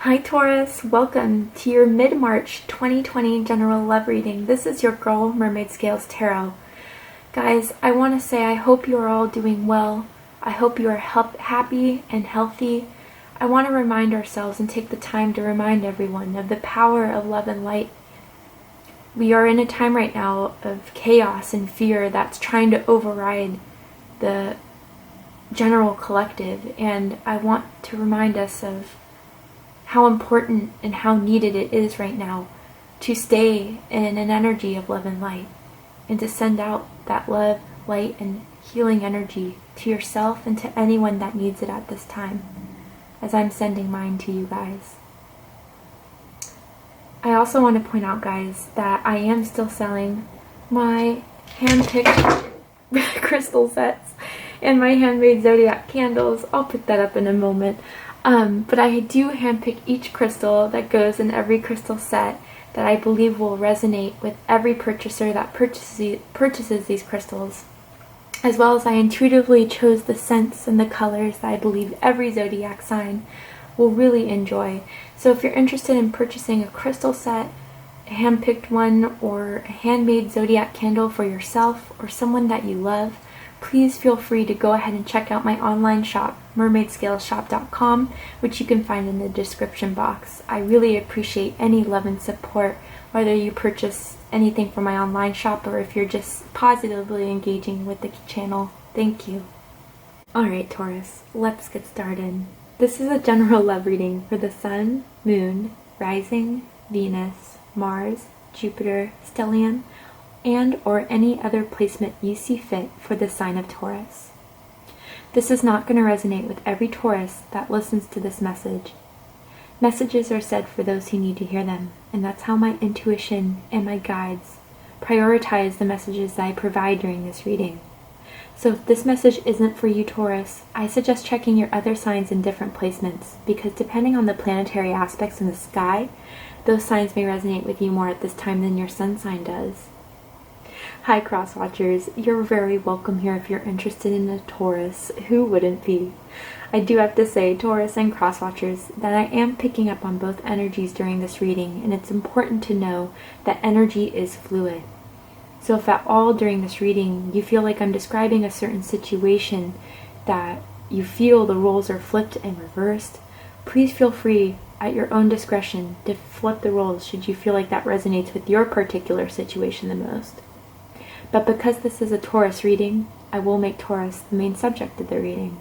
Hi Taurus, welcome to your mid-March 2020 general love reading. This is your girl, Mermaid Scales Tarot. Guys, I want to say I hope you are all doing well. I hope you are happy and healthy. I want to remind ourselves and take the time to remind everyone of the power of love and light. We are in a time right now of chaos and fear that's trying to override the general collective, and I want to remind us of how important and how needed it is right now to stay in an energy of love and light and to send out that love, light, and healing energy to yourself and to anyone that needs it at this time, as I'm sending mine to you guys. I also want to point out, guys, that I am still selling my hand-picked crystal sets and my handmade zodiac candles. I'll put that up in a moment. But I do handpick each crystal that goes in every crystal set that I believe will resonate with every purchaser that purchases these crystals, as well as I intuitively chose the scents and the colors that I believe every zodiac sign will really enjoy. So if you're interested in purchasing a crystal set, a handpicked one, or a handmade zodiac candle for yourself or someone that you love, please feel free to go ahead and check out my online shop, mermaidscalesshop.com, which you can find in the description box. I really appreciate any love and support, whether you purchase anything from my online shop or if you're just positively engaging with the channel. Thank you. Alright Taurus, let's get started. This is a general love reading for the Sun, Moon, Rising, Venus, Mars, Jupiter, Stellium, and or any other placement you see fit for the sign of Taurus. This is not going to resonate with every Taurus that listens to this message. Messages are said for those who need to hear them, and that's how my intuition and my guides prioritize the messages that I provide during this reading. So if this message isn't for you, Taurus, I suggest checking your other signs in different placements, because depending on the planetary aspects in the sky, those signs may resonate with you more at this time than your sun sign does. Hi Cross Watchers, you're very welcome here if you're interested in a Taurus. Who wouldn't be? I do have to say, Taurus and Cross Watchers, that I am picking up on both energies during this reading, and it's important to know that energy is fluid. So if at all during this reading you feel like I'm describing a certain situation that you feel the roles are flipped and reversed, please feel free at your own discretion to flip the roles should you feel like that resonates with your particular situation the most. But because this is a Taurus reading, I will make Taurus the main subject of the reading.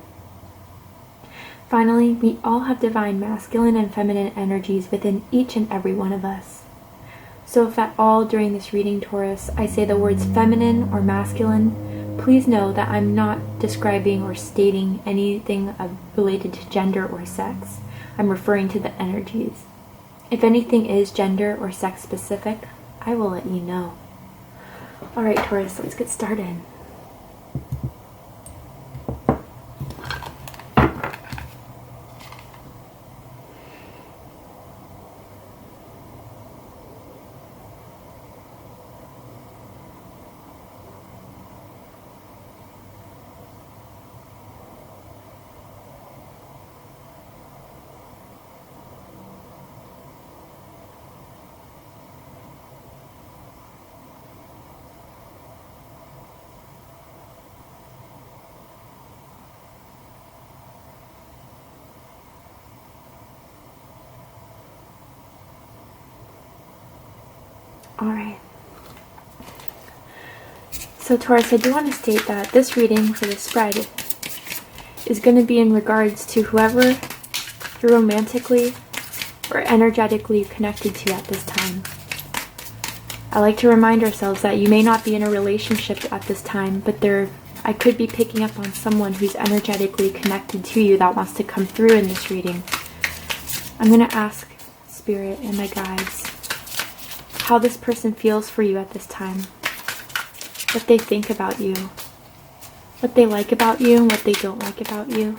Finally, we all have divine masculine and feminine energies within each and every one of us. So if at all during this reading, Taurus, I say the words feminine or masculine, please know that I'm not describing or stating anything related to gender or sex. I'm referring to the energies. If anything is gender or sex specific, I will let you know. Alright Taurus, let's get started. Alright. So Taurus, I do want to state that this reading for this spread is going to be in regards to whoever you're romantically or energetically connected to at this time. I like to remind ourselves that you may not be in a relationship at this time, but I could be picking up on someone who's energetically connected to you that wants to come through in this reading. I'm going to ask Spirit and my guides how this person feels for you at this time, what they think about you, what they like about you and what they don't like about you,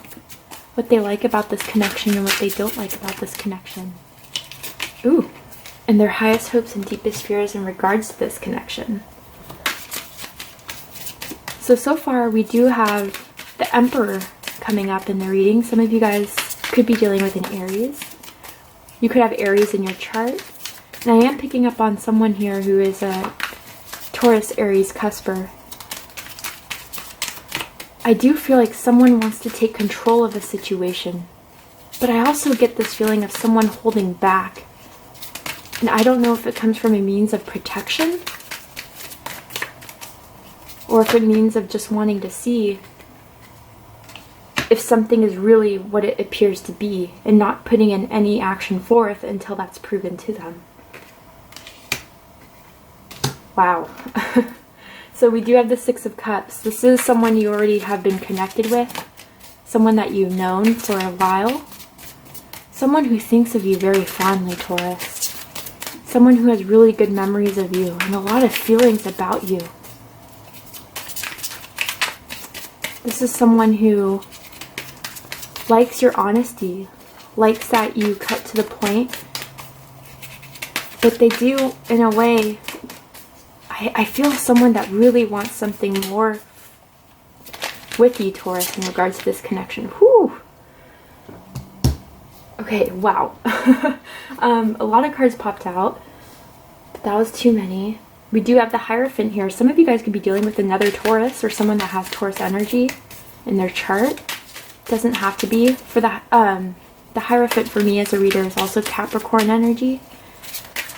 what they like about this connection and what they don't like about this connection. Ooh, and their highest hopes and deepest fears in regards to this connection. So far we do have the Emperor coming up in the reading. Some of you guys could be dealing with an Aries, You could have Aries in your chart. And I am picking up on someone here who is a Taurus Aries cusper. I do feel like someone wants to take control of a situation. But I also get this feeling of someone holding back. And I don't know if it comes from a means of protection or if it means of just wanting to see if something is really what it appears to be and not putting in any action forth until that's proven to them. Wow. So we do have the Six of Cups. This is someone you already have been connected with, someone that you've known for a while, someone who thinks of you very fondly, Taurus, someone who has really good memories of you and a lot of feelings about you. This is someone who likes your honesty, likes that you cut to the point, but they do, in a way, I feel someone that really wants something more with you, Taurus, in regards to this connection. Whew. Okay, wow. A lot of cards popped out, but that was too many. We do have the Hierophant here. Some of you guys could be dealing with another Taurus or someone that has Taurus energy in their chart. Doesn't have to be. For the Hierophant for me as a reader is also Capricorn energy.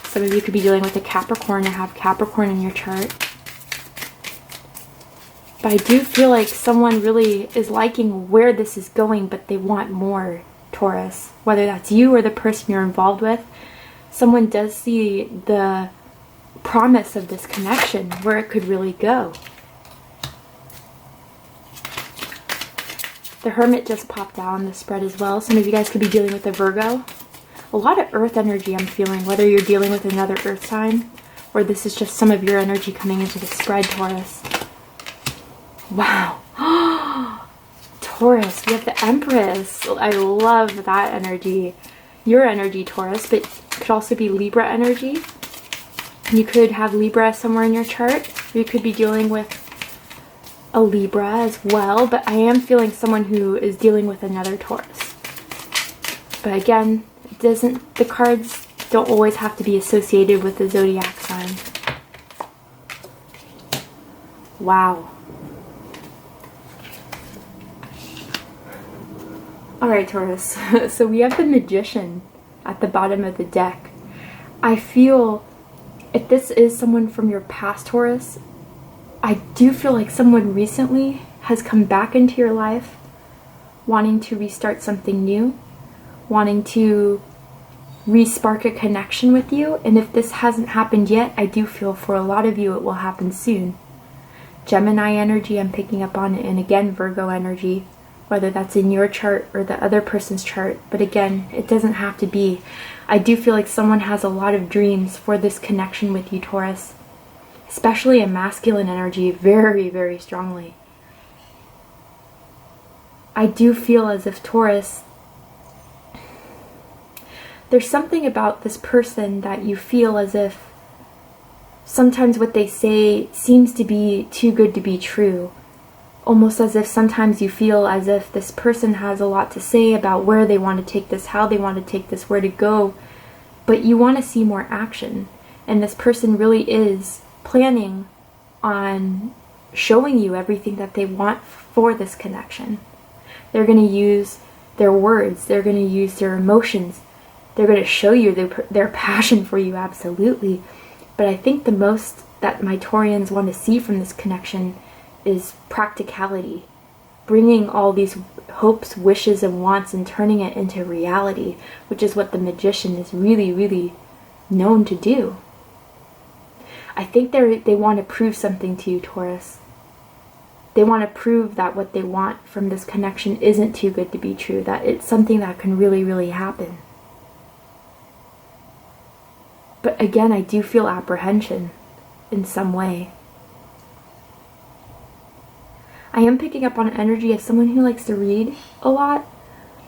Some of you could be dealing with a Capricorn and have Capricorn in your chart. But I do feel like someone really is liking where this is going, but they want more, Taurus. Whether that's you or the person you're involved with, someone does see the promise of this connection, where it could really go. The Hermit just popped out on the spread as well. Some of you guys could be dealing with a Virgo. A lot of earth energy I'm feeling, whether you're dealing with another earth sign or this is just some of your energy coming into the spread, Taurus. Wow. Taurus, we have the Empress. I love that energy. Your energy, Taurus, but it could also be Libra energy. You could have Libra somewhere in your chart. You could be dealing with a Libra as well, but I am feeling someone who is dealing with another Taurus. But again, the cards don't always have to be associated with the zodiac sign. Wow. Alright, Taurus. So we have the Magician at the bottom of the deck. I feel if this is someone from your past, Taurus, I do feel like someone recently has come back into your life wanting to restart something new, wanting to re-spark a connection with you. And if this hasn't happened yet, I do feel for a lot of you it will happen soon. Gemini energy I'm picking up on, and again Virgo energy, whether that's in your chart or the other person's chart. But again, it doesn't have to be. I do feel like someone has a lot of dreams for this connection with you, Taurus, especially a masculine energy very, very strongly. I do feel as if, Taurus, there's something about this person that you feel as if sometimes what they say seems to be too good to be true. Almost as if sometimes you feel as if this person has a lot to say about where they want to take this, how they want to take this, where to go, but you want to see more action. And this person really is planning on showing you everything that they want for this connection. They're going to use their words, they're going to use their emotions, they're going to show you their passion for you, absolutely. But I think the most that my Taurians want to see from this connection is practicality. Bringing all these hopes, wishes, and wants and turning it into reality, which is what the Magician is really, really known to do. I think they want to prove something to you, Taurus. They want to prove that what they want from this connection isn't too good to be true, that it's something that can really, really happen. But again, I do feel apprehension in some way. I am picking up on energy of someone who likes to read a lot,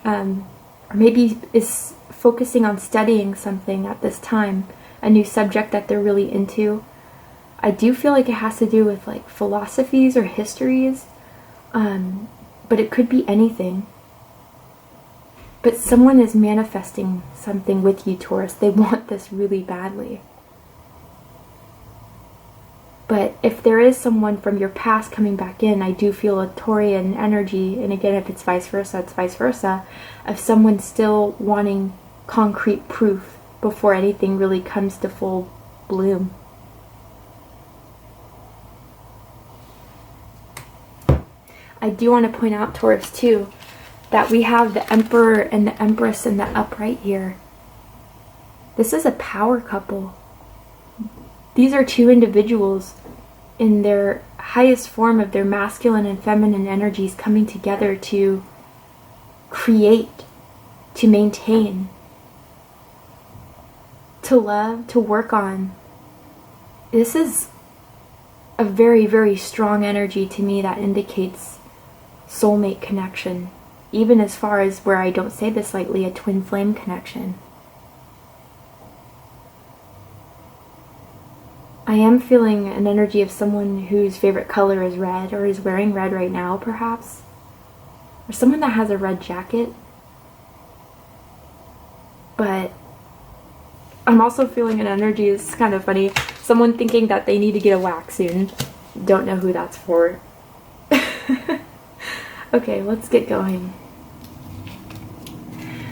or maybe is focusing on studying something at this time, a new subject that they're really into. I do feel like it has to do with like philosophies or histories, but it could be anything. But someone is manifesting something with you, Taurus. They want this really badly. But if there is someone from your past coming back in, I do feel a Taurian energy, and again, if it's vice versa, it's vice versa, of someone still wanting concrete proof before anything really comes to full bloom. I do want to point out, Taurus, too, that we have the Emperor and the Empress in the upright here. This is a power couple. These are two individuals in their highest form of their masculine and feminine energies coming together to create, to maintain, to love, to work on. This is a very, very strong energy to me that indicates soulmate connection. Even as far as, where I don't say this lightly, a twin flame connection. I am feeling an energy of someone whose favorite color is red, or is wearing red right now, perhaps. Or someone that has a red jacket. But I'm also feeling an energy, it's kind of funny, someone thinking that they need to get a wax soon. Don't know who that's for. Okay, let's get going.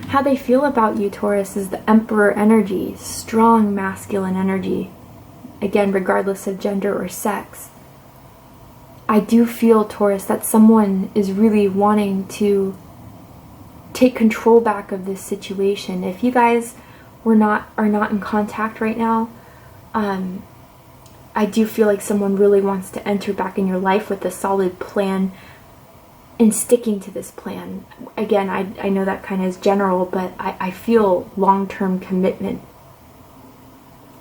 How they feel about you, Taurus, is the Emperor energy, strong masculine energy. Again, regardless of gender or sex. I do feel, Taurus, that someone is really wanting to take control back of this situation. If you guys are not in contact right now, I do feel like someone really wants to enter back in your life with a solid plan and sticking to this plan. Again, I know that kind of is general, but I feel long-term commitment,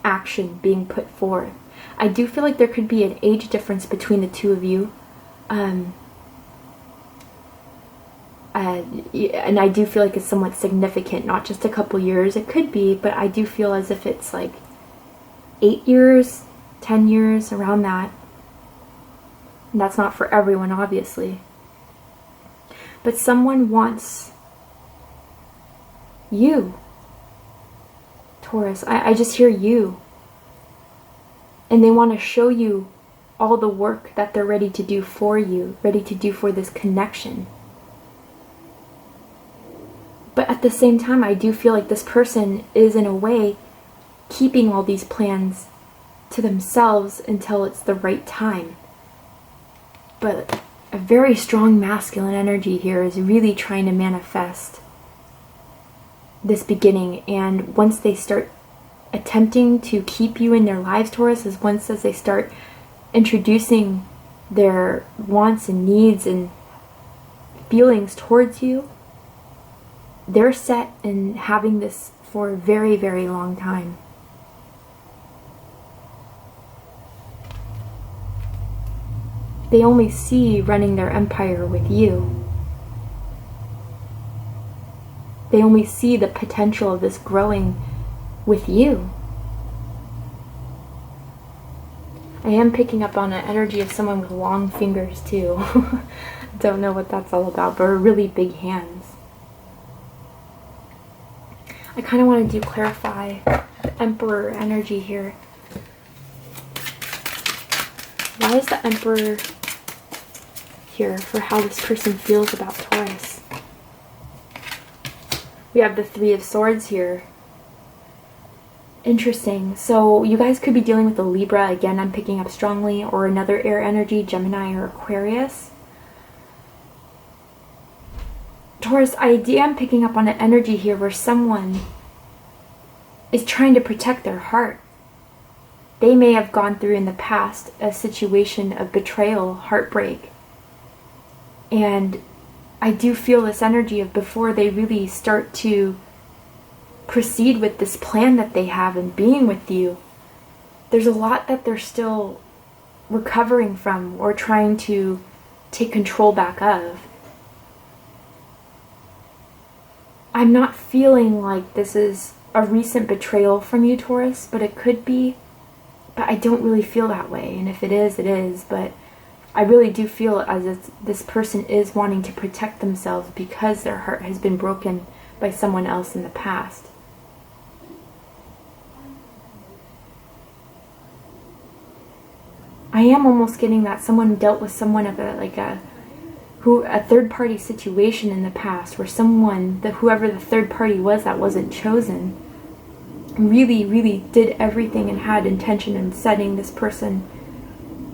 action being put forth. I do feel like there could be an age difference between the two of you. And I do feel like it's somewhat significant, not just a couple years. It could be, but I do feel as if it's like 8 years, 10 years, around that. And that's not for everyone, obviously. But someone wants you, Taurus. I just hear you. And they want to show you all the work that they're ready to do for you, ready to do for this connection. But at the same time, I do feel like this person is, in a way, keeping all these plans to themselves until it's the right time. But a very strong masculine energy here is really trying to manifest this beginning. And once they start attempting to keep you in their lives, Taurus, is once as they start introducing their wants and needs and feelings towards you, they're set in having this for a very, very long time. They only see running their empire with you. They only see the potential of this growing with you. I am picking up on an energy of someone with long fingers too. Don't know what that's all about, but really big hands. I kind of want to clarify the Emperor energy here. Why is the Emperor here for how this person feels about Taurus? We have the Three of Swords here. Interesting. So you guys could be dealing with a Libra, again I'm picking up strongly, or another air energy, Gemini or Aquarius. Taurus, I am picking up on an energy here where someone is trying to protect their heart. They may have gone through in the past a situation of betrayal, heartbreak. And I do feel this energy of before they really start to proceed with this plan that they have and being with you, there's a lot that they're still recovering from or trying to take control back of. I'm not feeling like this is a recent betrayal from you, Taurus, but it could be. But I don't really feel that way. And if it is, it is. But I really do feel as if this person is wanting to protect themselves because their heart has been broken by someone else in the past. I am almost getting that someone dealt with someone of a third party situation in the past, where whoever the third party was that wasn't chosen really, really did everything and had intention in setting this person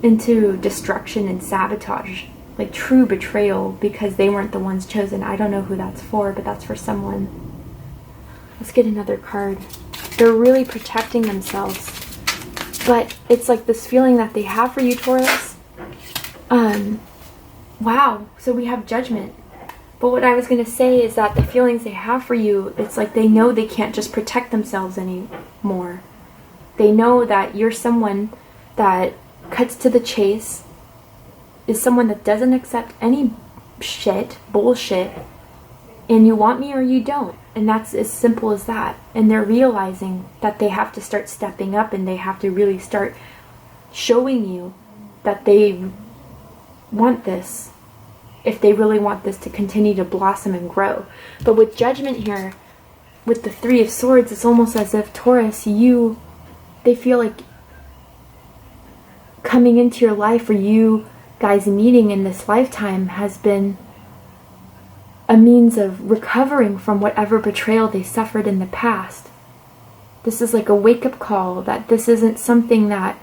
into destruction and sabotage, like true betrayal, because they weren't the ones chosen. I don't know who that's for, but that's for someone. Let's get another card. They're really protecting themselves, but it's like this feeling that they have for you, Taurus. Wow, so we have Judgment. But what I was going to say is that the feelings they have for you, it's like they know they can't just protect themselves anymore. They know that you're someone that cuts to the chase, is someone that doesn't accept any bullshit, and you want me or you don't. And that's as simple as that. And they're realizing that they have to start stepping up, and they have to really start showing you that they want this, if they really want this to continue to blossom and grow. But with Judgment here, with the Three of Swords, it's almost as if, Taurus, they feel like coming into your life, or you guys meeting in this lifetime, has been a means of recovering from whatever betrayal they suffered in the past. This is like a wake-up call that this isn't something that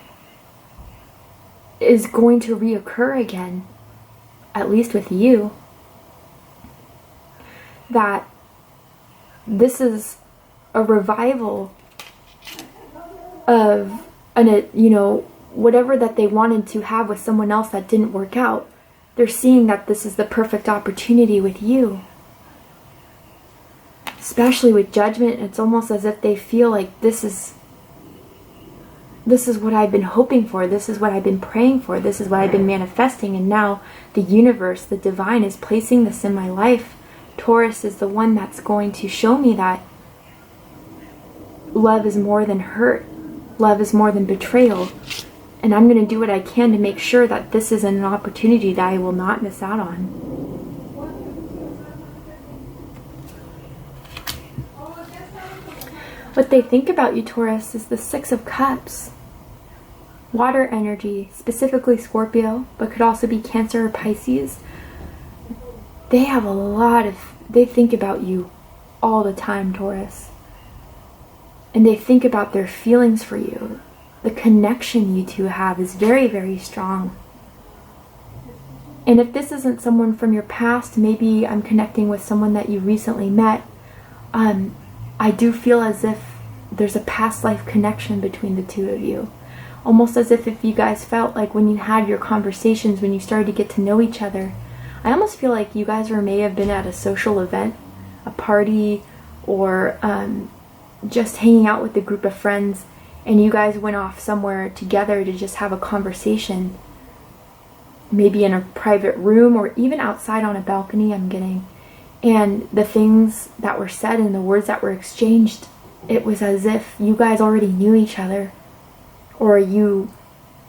is going to reoccur again, at least with you. That this is a revival of whatever that they wanted to have with someone else that didn't work out. They're seeing that this is the perfect opportunity with you. Especially with Judgment, it's almost as if they feel like this is what I've been hoping for, this is what I've been praying for, this is what I've been manifesting, and now the universe, the divine, is placing this in my life. Taurus is the one that's going to show me that love is more than hurt, love is more than betrayal, and I'm going to do what I can to make sure that this is an opportunity that I will not miss out on. What they think about you, Taurus, is the Six of Cups. Water energy, specifically Scorpio, but could also be Cancer or Pisces. They think about you all the time, Taurus. And they think about their feelings for you. The connection you two have is very, very strong. And if this isn't someone from your past, maybe I'm connecting with someone that you recently met. I do feel as if there's a past life connection between the two of you. Almost as if you guys felt like when you had your conversations, when you started to get to know each other, I almost feel like you guys may have been at a social event, a party, or just hanging out with a group of friends, and you guys went off somewhere together to just have a conversation, maybe in a private room or even outside on a balcony, I'm getting. And the things that were said and the words that were exchanged, it was as if you guys already knew each other, or you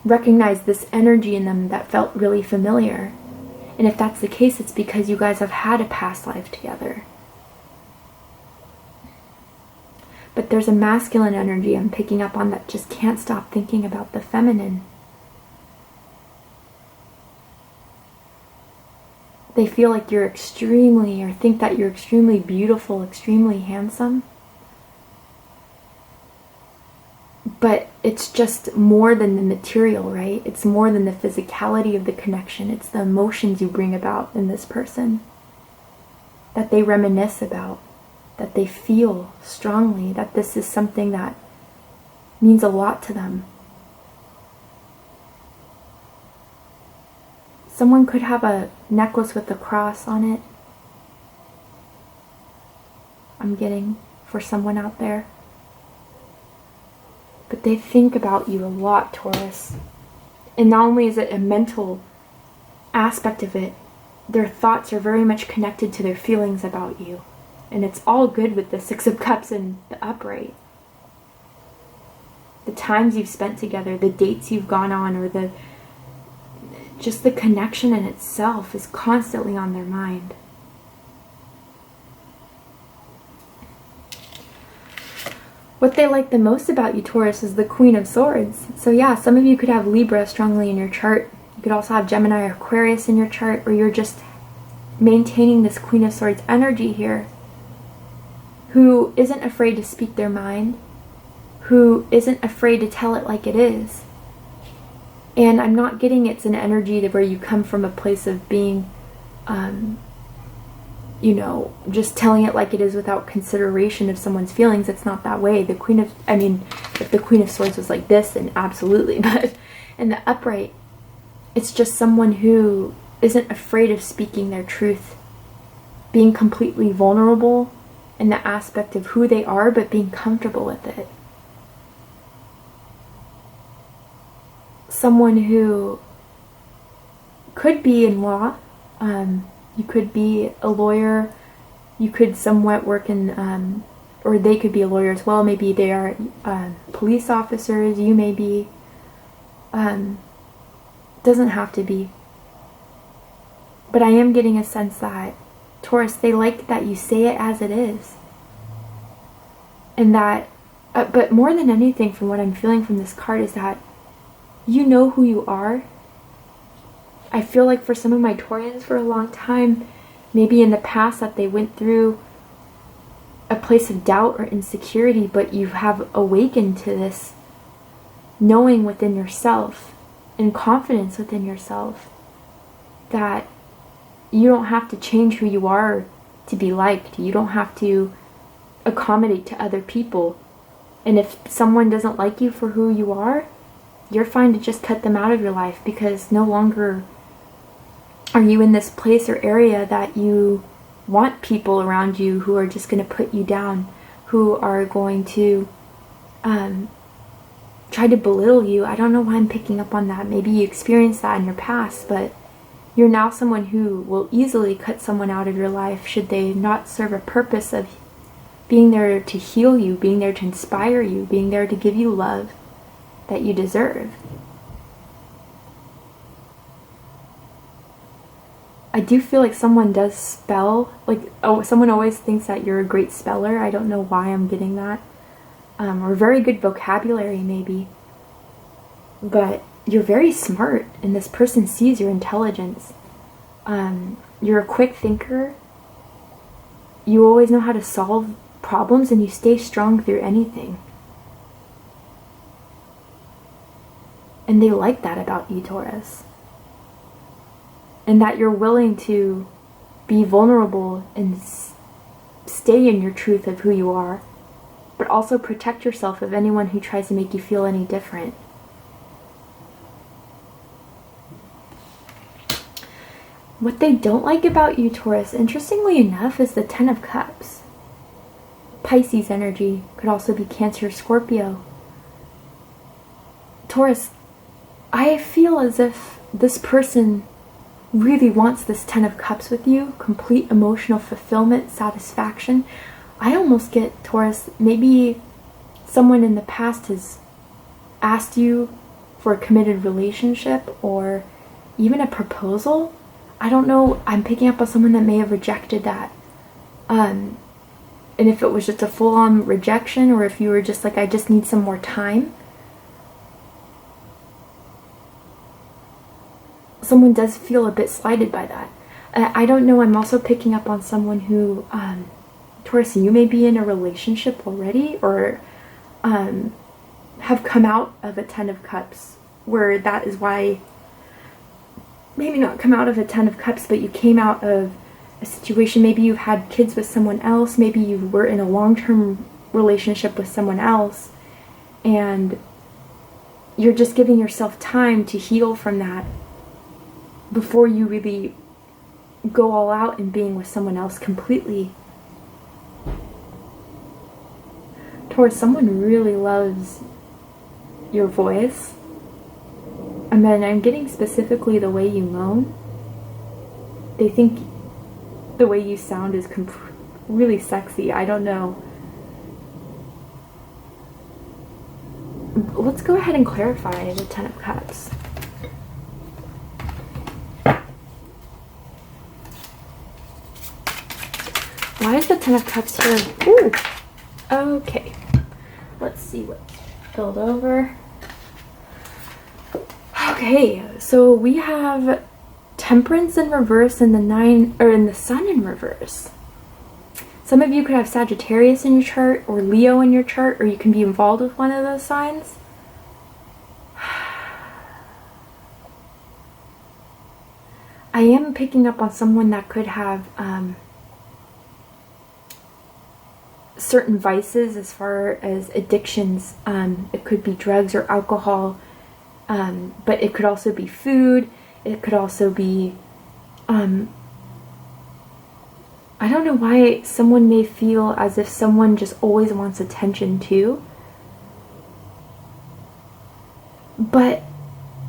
recognized this energy in them that felt really familiar. And if that's the case, it's because you guys have had a past life together. But there's a masculine energy I'm picking up on that just can't stop thinking about the feminine. They feel like you're think that you're extremely beautiful, extremely handsome. But it's just more than the material, right? It's more than the physicality of the connection. It's the emotions you bring about in this person that they reminisce about, that they feel strongly, that this is something that means a lot to them. Someone could have a necklace with a cross on it. I'm getting for someone out there. But they think about you a lot, Taurus. And not only is it a mental aspect of it, their thoughts are very much connected to their feelings about you. And it's all good with the Six of Cups and the upright. The times you've spent together, the dates you've gone on, or just the connection in itself is constantly on their mind. What they like the most about you, Taurus, is the Queen of Swords. So yeah, some of you could have Libra strongly in your chart. You could also have Gemini or Aquarius in your chart, where you're just maintaining this Queen of Swords energy here, who isn't afraid to speak their mind, who isn't afraid to tell it like it is. And I'm not getting it's an energy that where you come from a place of being, you know, just telling it like it is without consideration of someone's feelings. It's not that way. The Queen of, I mean, if the Queen of Swords was like this, then absolutely. But in the upright, it's just someone who isn't afraid of speaking their truth, being completely vulnerable in the aspect of who they are, but being comfortable with it. Someone who could be in law, you could be a lawyer, you could somewhat work in, or they could be a lawyer as well, maybe they are police officers, you may be, doesn't have to be. But I am getting a sense that, Taurus, they like that you say it as it is. And that, but more than anything from what I'm feeling from this card is that you know who you are. I feel like for some of my Taurians for a long time, maybe in the past that they went through a place of doubt or insecurity, but you have awakened to this knowing within yourself and confidence within yourself that you don't have to change who you are to be liked. You don't have to accommodate to other people. And if someone doesn't like you for who you are, you're fine to just cut them out of your life, because no longer are you in this place or area that you want people around you who are just going to put you down, who are going to try to belittle you. I don't know why I'm picking up on that. Maybe you experienced that in your past, but you're now someone who will easily cut someone out of your life should they not serve a purpose of being there to heal you, being there to inspire you, being there to give you love that you deserve. I do feel like someone does spell, like, oh, someone always thinks that you're a great speller. I don't know why I'm getting that. Or very good vocabulary maybe. But you're very smart, and this person sees your intelligence. You're a quick thinker. You always know how to solve problems, and you stay strong through anything. And they like that about you, Taurus. And that you're willing to be vulnerable and stay in your truth of who you are, but also protect yourself of anyone who tries to make you feel any different. What they don't like about you, Taurus, interestingly enough, is the Ten of Cups. Pisces energy, could also be Cancer, Scorpio. Taurus, I feel as if this person really wants this Ten of Cups with you, complete emotional fulfillment, satisfaction. I almost get, Taurus, maybe someone in the past has asked you for a committed relationship or even a proposal. I don't know, I'm picking up on someone that may have rejected that. And if it was just a full-on rejection, or if you were just like, I just need some more time. Someone does feel a bit slighted by that. I don't know, I'm also picking up on someone who, Taurus, you may be in a relationship already, or have come out of a Ten of Cups, where that is why, maybe not come out of a Ten of Cups, but you came out of a situation, maybe you've had kids with someone else, maybe you were in a long-term relationship with someone else, and you're just giving yourself time to heal from that before you really go all out in being with someone else completely. Taurus, someone really loves your voice. And then I'm getting specifically the way you moan. They think the way you sound is really sexy. I don't know. Let's go ahead and clarify the Ten of Cups. Why is the Ten of Cups here? Ooh. Okay. Let's see what's filled over. Okay, so we have Temperance in reverse and the Sun in reverse. Some of you could have Sagittarius in your chart or Leo in your chart, or you can be involved with one of those signs. I am picking up on someone that could have certain vices as far as addictions. It could be drugs or alcohol, but it could also be food. It could also be, I don't know why someone may feel as if someone just always wants attention too. But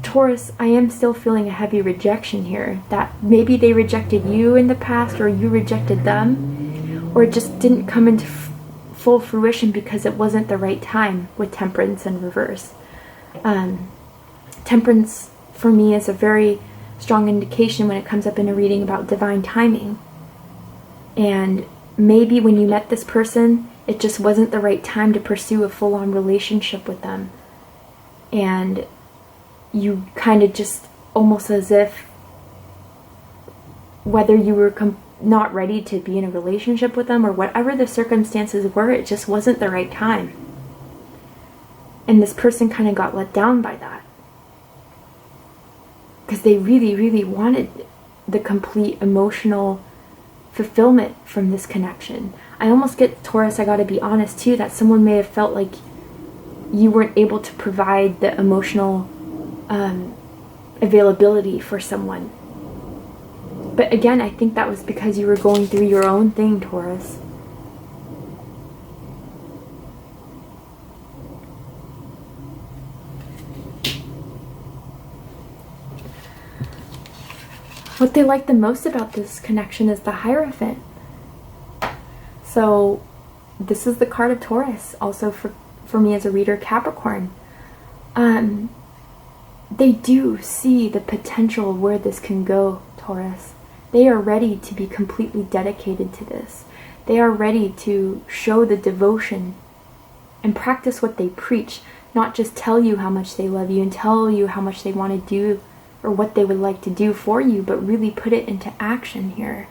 Taurus, I am still feeling a heavy rejection here. That maybe they rejected you in the past, or you rejected them, or it just didn't come into full fruition because it wasn't the right time with Temperance in reverse. Temperance for me is a very strong indication when it comes up in a reading about divine timing. And maybe when you met this person, it just wasn't the right time to pursue a full-on relationship with them. And you kind of just almost as if whether you were not ready to be in a relationship with them or whatever the circumstances were, it just wasn't the right time. And this person kind of got let down by that. Because they really, really wanted the complete emotional fulfillment from this connection. I almost get, Taurus, I gotta be honest too, that someone may have felt like you weren't able to provide the emotional availability for someone. But again, I think that was because you were going through your own thing, Taurus. What they like the most about this connection is the Hierophant. So this is the card of Taurus, also for me as a reader, Capricorn. They do see the potential where this can go, Taurus. They are ready to be completely dedicated to this. They are ready to show the devotion and practice what they preach, not just tell you how much they love you and tell you how much they want to do or what they would like to do for you, but really put it into action here.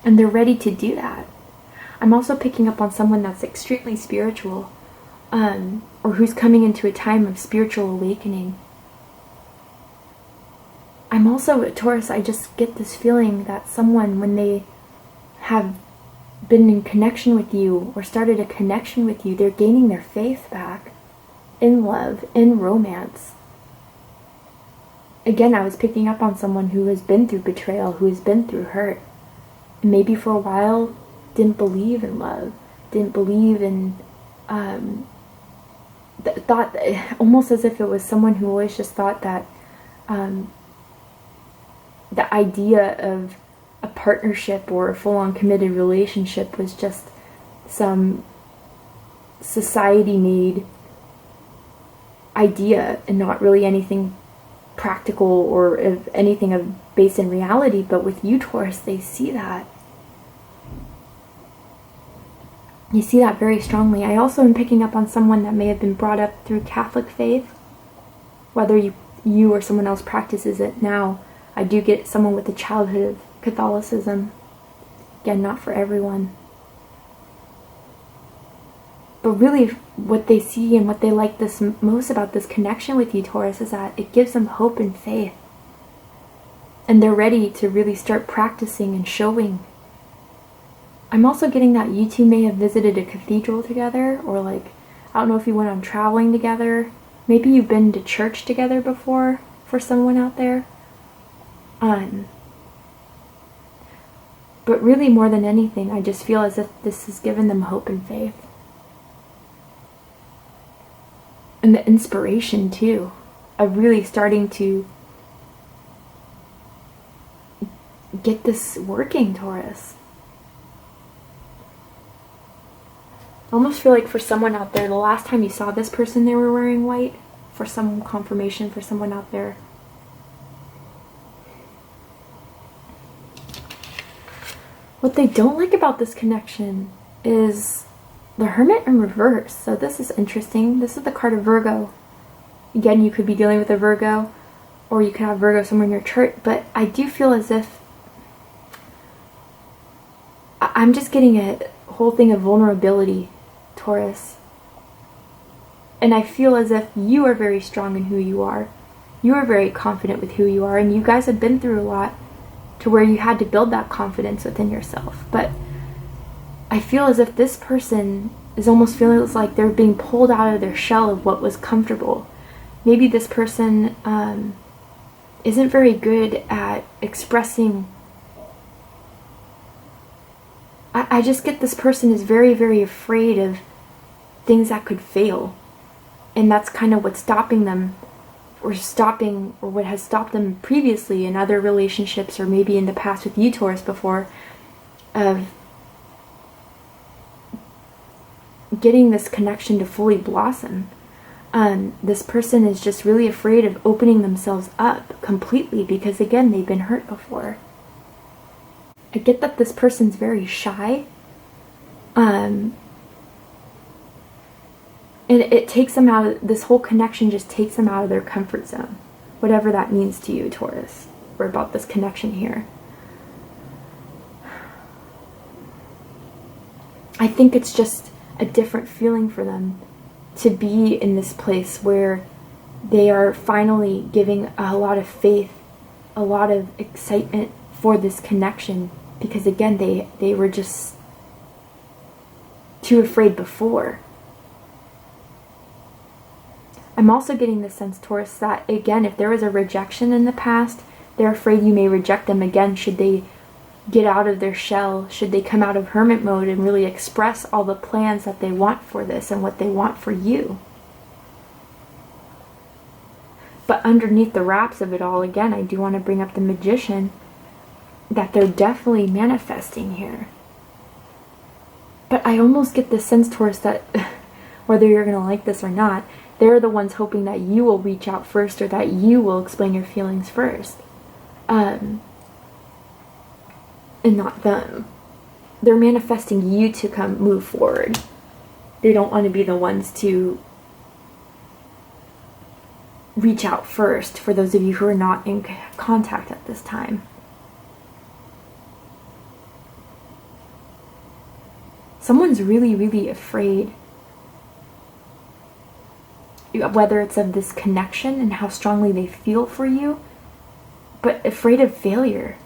And they're ready to do that. I'm also picking up on someone that's extremely spiritual, or who's coming into a time of spiritual awakening. I'm also, Taurus, I just get this feeling that someone, when they have been in connection with you or started a connection with you, they're gaining their faith back in love, in romance. Again, I was picking up on someone who has been through betrayal, who has been through hurt. And maybe for a while didn't believe in love, didn't believe in, thought, almost as if it was someone who always just thought that the idea of a partnership or a full-on committed relationship was just some society-made idea and not really anything practical or if anything of based in reality. But with you, Taurus, they see that. You see that very strongly. I also am picking up on someone that may have been brought up through Catholic faith, whether you or someone else practices it now. I do get someone with a childhood of Catholicism. Again, not for everyone. But really, what they see and what they like this most about this connection with you, Taurus, is that it gives them hope and faith. And they're ready to really start practicing and showing. I'm also getting that you two may have visited a cathedral together, or like, I don't know if you went on traveling together. Maybe you've been to church together before for someone out there. But really, more than anything, I just feel as if this has given them hope and faith. And the inspiration, too, of really starting to get this working, Taurus. I almost feel like for someone out there, the last time you saw this person, they were wearing white. For some confirmation for someone out there. What they don't like about this connection is the Hermit in reverse. So this is interesting. This is the card of Virgo. Again, you could be dealing with a Virgo, or you could have Virgo somewhere in your chart, but I do feel as if I'm just getting a whole thing of vulnerability, Taurus. And I feel as if you are very strong in who you are. You are very confident with who you are, and you guys have been through a lot to where you had to build that confidence within yourself. But I feel as if this person is almost feeling like they're being pulled out of their shell of what was comfortable. Maybe this person isn't very good at expressing. I just get this person is very, very afraid of things that could fail. And that's kind of what's stopping them, or what has stopped them previously in other relationships, or maybe in the past with you, Taurus, before, of getting this connection to fully blossom. This person is just really afraid of opening themselves up completely because, again, they've been hurt before. I get that this person's very shy. And it takes them out of, this whole connection just takes them out of their comfort zone. Whatever that means to you, Taurus, or about this connection here. I think it's just a different feeling for them to be in this place where they are finally giving a lot of faith, a lot of excitement for this connection, because again, they were just too afraid before. I'm also getting the sense, Taurus, that again, if there was a rejection in the past, they're afraid you may reject them again should they get out of their shell, should they come out of hermit mode and really express all the plans that they want for this and what they want for you. But underneath the wraps of it all, again, I do want to bring up the Magician, that they're definitely manifesting here. But I almost get the sense, Taurus, that whether you're going to like this or not, they're the ones hoping that you will reach out first, or that you will explain your feelings first. And not them. They're manifesting you to move forward. They don't want to be the ones to reach out first, for those of you who are not in contact at this time. Someone's really, really afraid, whether it's of this connection and how strongly they feel for you, but afraid of failure.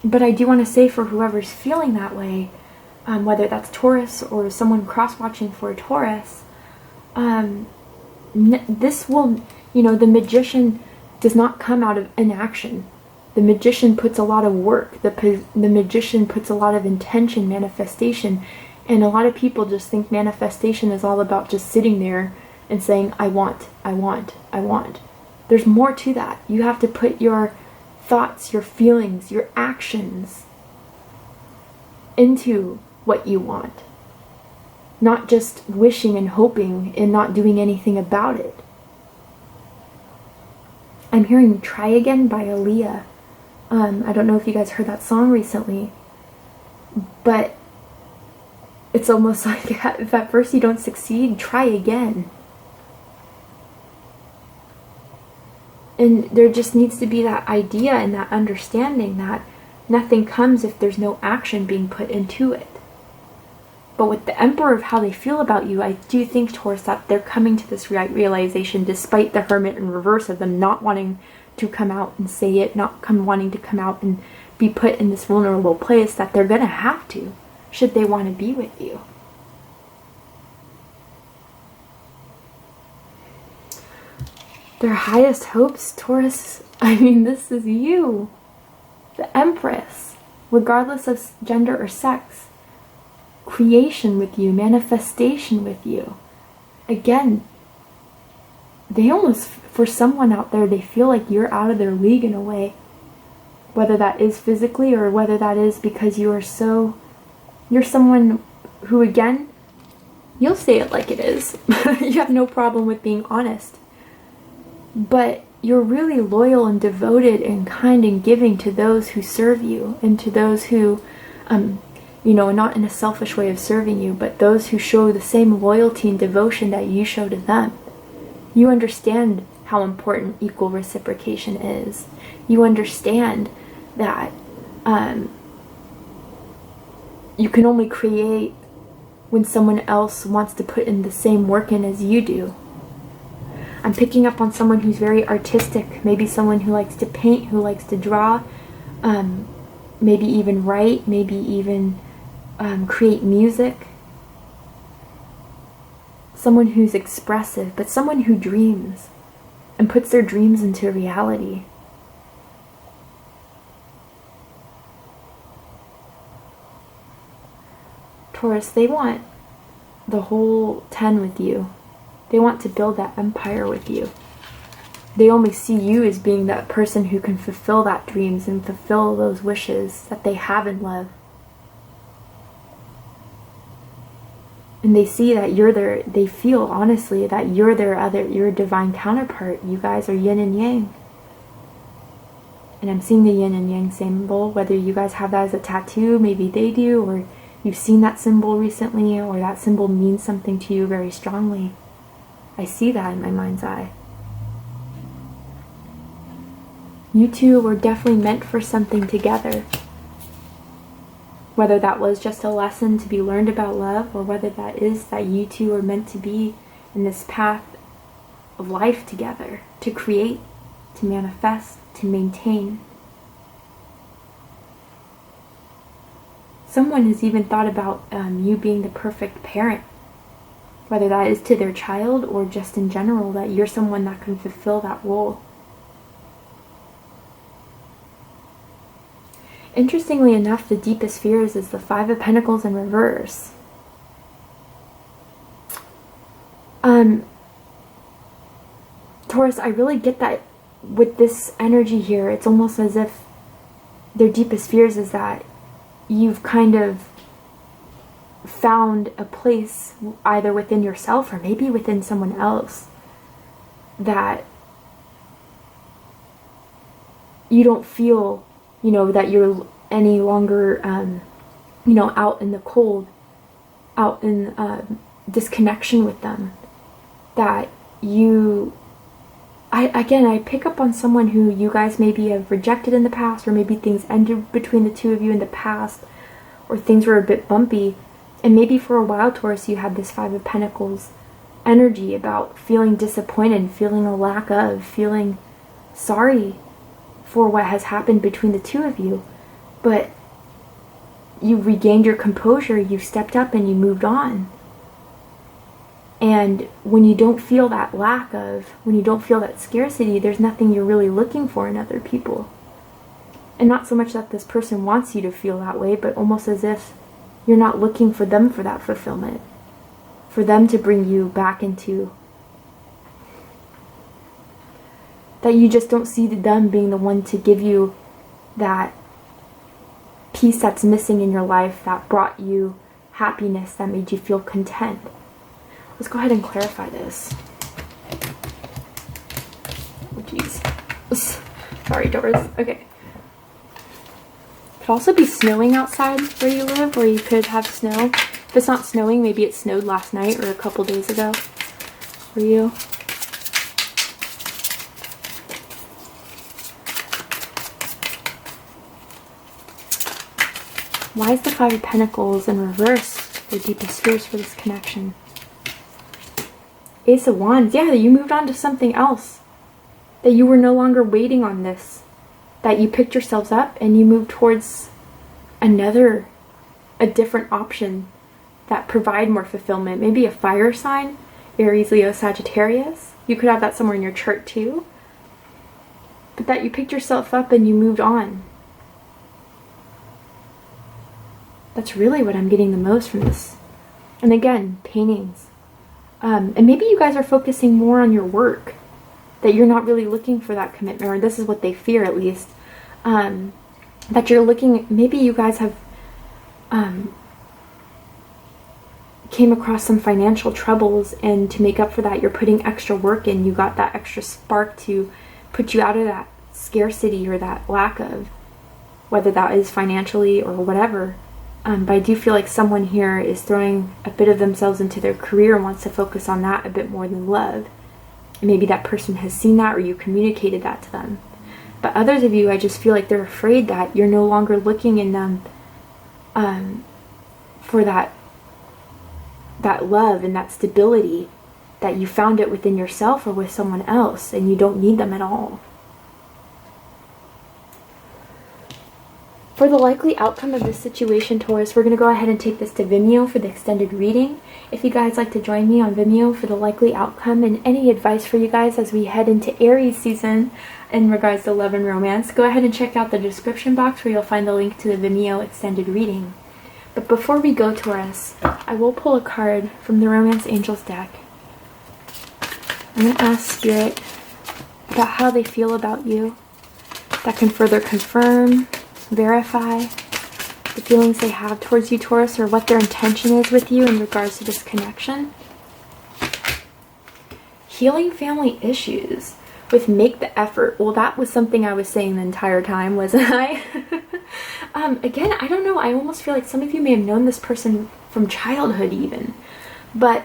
But I do want to say, for whoever's feeling that way, whether that's Taurus or someone cross-watching for a Taurus, this will, the Magician does not come out of inaction. The Magician puts a lot of work. The Magician puts a lot of intention, manifestation. And a lot of people just think manifestation is all about just sitting there and saying, I want, I want, I want. There's more to that. You have to put your thoughts, your feelings, your actions into what you want. Not just wishing and hoping and not doing anything about it. I'm hearing Try Again by Aaliyah. I don't know if you guys heard that song recently, but it's almost like if at first you don't succeed, try again. And there just needs to be that idea and that understanding that nothing comes if there's no action being put into it. But with the Emperor of how they feel about you, I do think, Taurus, that they're coming to this realization, despite the Hermit in reverse of them not wanting to come out and say it, wanting to come out and be put in this vulnerable place, that they're going to have to, should they want to be with you. Their highest hopes, Taurus, this is you, the Empress, regardless of gender or sex. Creation with you, manifestation with you. Again, they almost, for someone out there, they feel like you're out of their league in a way. Whether that is physically or whether that is because you're someone who, again, you'll say it like it is. You have no problem with being honest. But you're really loyal and devoted and kind and giving to those who serve you and to those who you know, not in a selfish way of serving you, but those who show the same loyalty and devotion that you show to them. You understand how important equal reciprocation is. You understand that you can only create when someone else wants to put in the same work in as you do. I'm picking up on someone who's very artistic, maybe someone who likes to paint, who likes to draw, maybe even write, maybe even create music. Someone who's expressive, but someone who dreams and puts their dreams into reality. Taurus, they want the whole 10 with you. They want to build that empire with you. They only see you as being that person who can fulfill that dreams and fulfill those wishes that they have in love. And they see that they feel honestly that you're your divine counterpart. You guys are yin and yang. And I'm seeing the yin and yang symbol, whether you guys have that as a tattoo, maybe they do, or you've seen that symbol recently, or that symbol means something to you very strongly. I see that in my mind's eye. You two were definitely meant for something together. Whether that was just a lesson to be learned about love, or whether that is that you two are meant to be in this path of life together, to create, to manifest, to maintain. Someone has even thought about you being the perfect parent, whether that is to their child or just in general, that you're someone that can fulfill that role. Interestingly enough, the deepest fears is the Five of Pentacles in reverse. Taurus, I really get that with this energy here. It's almost as if their deepest fears is that you've kind of found a place either within yourself or maybe within someone else that you don't feel, you know, that you're any longer, you know, out in the cold, out in disconnection with them. That you, I pick up on someone who you guys maybe have rejected in the past, or maybe things ended between the two of you in the past, or things were a bit bumpy. And maybe for a while, Taurus, you had this Five of Pentacles energy about feeling disappointed, feeling a lack of, feeling sorry for what has happened between the two of you. But you regained your composure, you stepped up and you moved on. And when you don't feel that lack of, when you don't feel that scarcity, there's nothing you're really looking for in other people. And not so much that this person wants you to feel that way, but almost as if you're not looking for them for that fulfillment, for them to bring you back into, that you just don't see them being the one to give you that peace that's missing in your life, that brought you happiness, that made you feel content. Let's go ahead and clarify this. Oh, jeez. Sorry, Taurus. Okay. Could also be snowing outside where you live, or you could have snow. If it's not snowing, maybe it snowed last night or a couple days ago for you. Why is the Five of Pentacles in reverse the deepest fears for this connection? Ace of Wands. Yeah, you moved on to something else. That you were no longer waiting on this. That you picked yourselves up and you moved towards a different option that provide more fulfillment. Maybe a fire sign, Aries, Leo, Sagittarius. You could have that somewhere in your chart too. But that you picked yourself up and you moved on. That's really what I'm getting the most from this. And again, paintings. And maybe you guys are focusing more on your work. That you're not really looking for that commitment, or this is what they fear at least. That you're looking, maybe you guys have came across some financial troubles, and to make up for that, you're putting extra work in. You got that extra spark to put you out of that scarcity or that lack of, whether that is financially or whatever. But I do feel like someone here is throwing a bit of themselves into their career and wants to focus on that a bit more than love. And maybe that person has seen that, or you communicated that to them. But others of you, I just feel like they're afraid that you're no longer looking in them for that love and that stability, that you found it within yourself or with someone else, and you don't need them at all. For the likely outcome of this situation, Taurus, we're going to go ahead and take this to Vimeo for the extended reading. If you guys like to join me on Vimeo for the likely outcome and any advice for you guys as we head into Aries season in regards to love and romance, go ahead and check out the description box where you'll find the link to the Vimeo extended reading. But before we go, Taurus, I will pull a card from the Romance Angels deck. I'm going to ask Spirit about how they feel about you. That can further confirm, verify the feelings they have towards you, Taurus, or what their intention is with you in regards to this connection. Healing family issues with make the effort. Well, that was something I was saying the entire time, wasn't I? Again, I don't know. I almost feel like some of you may have known this person from childhood even. But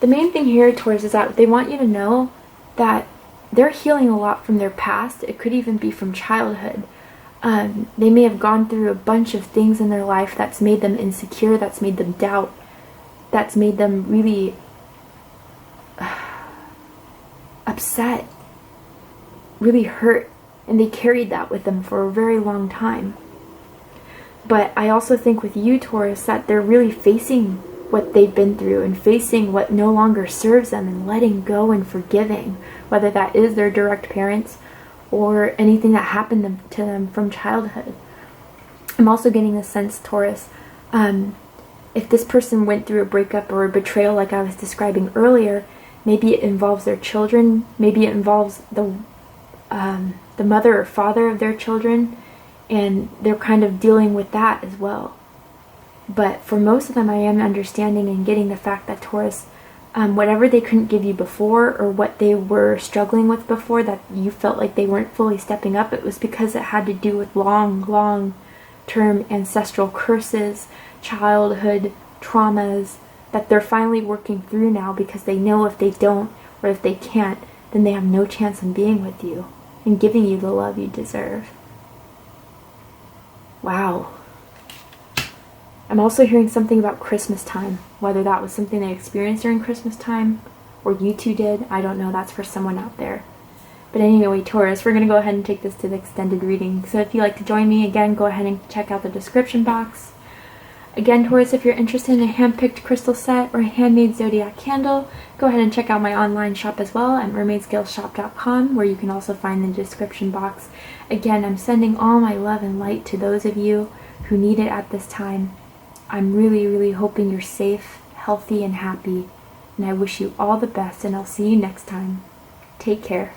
the main thing here, Taurus, is that they want you to know that they're healing a lot from their past. It could even be from childhood. They may have gone through a bunch of things in their life that's made them insecure, that's made them doubt, that's made them really upset, really hurt, and they carried that with them for a very long time. But I also think with you, Taurus, that they're really facing what they've been through and facing what no longer serves them and letting go and forgiving, whether that is their direct parents or anything that happened to them from childhood. I'm also getting the sense, Taurus, if this person went through a breakup or a betrayal like I was describing earlier, maybe it involves their children, maybe it involves the mother or father of their children, and they're kind of dealing with that as well. But for most of them, I am understanding and getting the fact that, Taurus, whatever they couldn't give you before, or what they were struggling with before that you felt like they weren't fully stepping up, it was because it had to do with long-term ancestral curses, childhood traumas that they're finally working through now, because they know if they don't, or if they can't, then they have no chance in being with you and giving you the love you deserve. Wow. I'm also hearing something about Christmas time, whether that was something they experienced during Christmas time or you two did. I don't know. That's for someone out there. But anyway, Taurus, we're going to go ahead and take this to the extended reading. So if you'd like to join me, again, go ahead and check out the description box. Again, Taurus, if you're interested in a hand-picked crystal set or a handmade zodiac candle, go ahead and check out my online shop as well at mermaidscaleshop.com, where you can also find the description box. Again, I'm sending all my love and light to those of you who need it at this time. I'm really, really hoping you're safe, healthy, and happy. And I wish you all the best, and I'll see you next time. Take care.